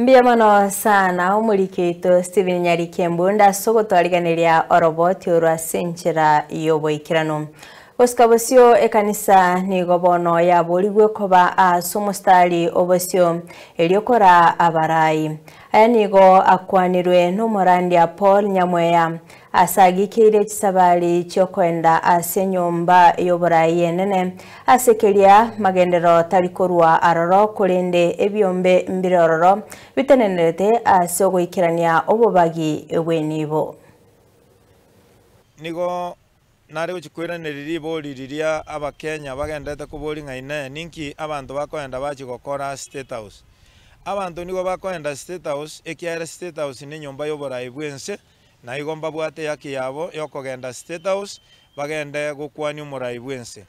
Mbia mano sana umurikito Steven Nyarikembu ndasogotwariganiria oroboti urwa senchera yoboikirano. Oskabosio ekanisa ni gobono ya borigwe koba asumustali obosio eliokora abarai. Aya nigo akwanirwe n'umurandia Paul Nyamweya asagikire kisabali cyokwenda asenyomba yoborayi enene asekeria magendero talikorwa aroro kurende ebyombe mbirororo bitenenerete asogoikirania obobagi ebwenibo nigo nari guchikwiraniriri boririria abakenya bagendete kubori ngaine ninki abantu bakoenda bachigokora State House. Abantu nigo bakoenda State House ekiara State House ni nyomba yoborayi bwense na igomba bwate yaki yabo yokogenda State House bagende gukwani umurai bwense.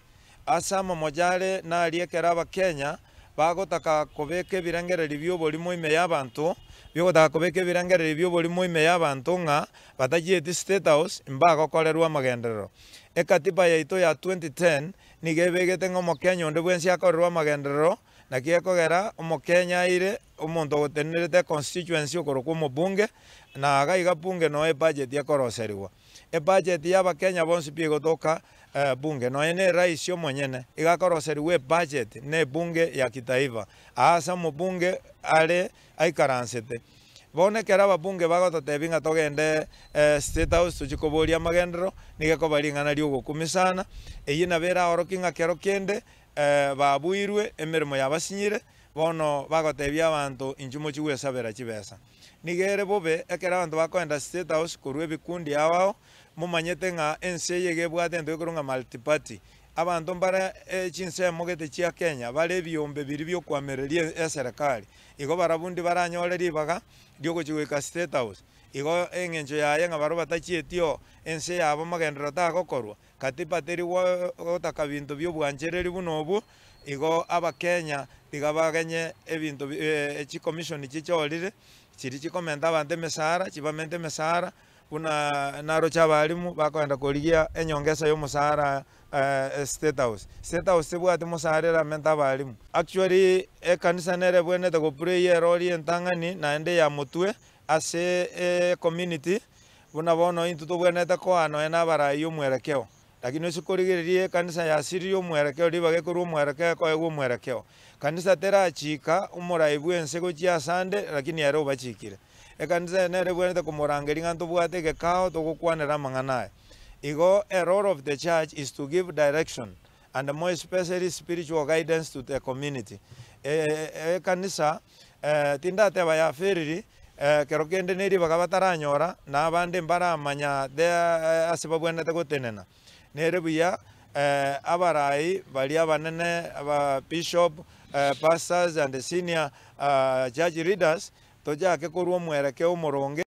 Asa momojare na aliekera abakenya bagotaka kobeka ebirengereri by'obori moime y'abantu byogotaka kobeka ebirengereri by'obori moime y'abantu nga batagiete State House mbagokorerwa amagenderero. Ekatiba yaito ya 2010 nigebegete ng'omokenya onde bwense akorerwa amagenderero nakiekogera omokenya ire omonto gotenerete constituency okorokwa omobunge na agaiga bunge no ebudget yakoroseriwa. Ebudget y'abakenya bonsi biegotoka bunge no ene rais omonyene igakoroseriwa budget ne bunge ya kitaifa asa mobunge ale aikaransete bonekera ababunge bagototebinga togende State House tuchikoboria amagendero nigekobaringana riogokumisana eyi nabera orokinga kero kende babuirwe emirimo yabasinyire bono bagotebia abantu injumo chigwesabera chibesa nigere bobe ekera abantu bakoenda State House kurwe bikundi yao mumanyete nga ense yegebwate ento kurunga multiparty abantu mbara chinse mogete chia Kenya bale byombe biri byo kwamereria eserikali igo barabundi baranyolera ibaga ryogo chigweka State House igo engenjo yaye nga baro batachietio ense yabo magendero tagokorwa katiba teri gotaka bintu byobwanchereri bunobu igo abakenya tigabagenye ebintu echi commission chichorire chiri chikomenta abantu emesara chibamente mesara una naro chabalimu bakoenda korigia enyongesa y'omusara State House. State House bwate musarera menta balimu. Actually ekanisa nere bwenete go prayer roli entangani na ende ya mutwe ase community buna bono into to bwenete ko ano ena barayi omwerekeo. Lakini usikorigererie kanisa ya siri omwerekeo libage kuru omwerekeo ko ego omwerekeo. Kanisa tera chika umurai bwense go chia sande lakini yaro bachikire. Ekanisa nere bwenete kumurangeri nganto bwate gekao to gukwanera manganae. Igo a role of the church is to give direction and more especially spiritual guidance to the community. Kanisa tindate baya feriri kerokende neri bagabataranyora na abande mbara manya de asibabwenete gotenena. Nere buya abarai bali abanene aba bishop pastors and the senior church leaders toja ke kurwo mwerekeo moronge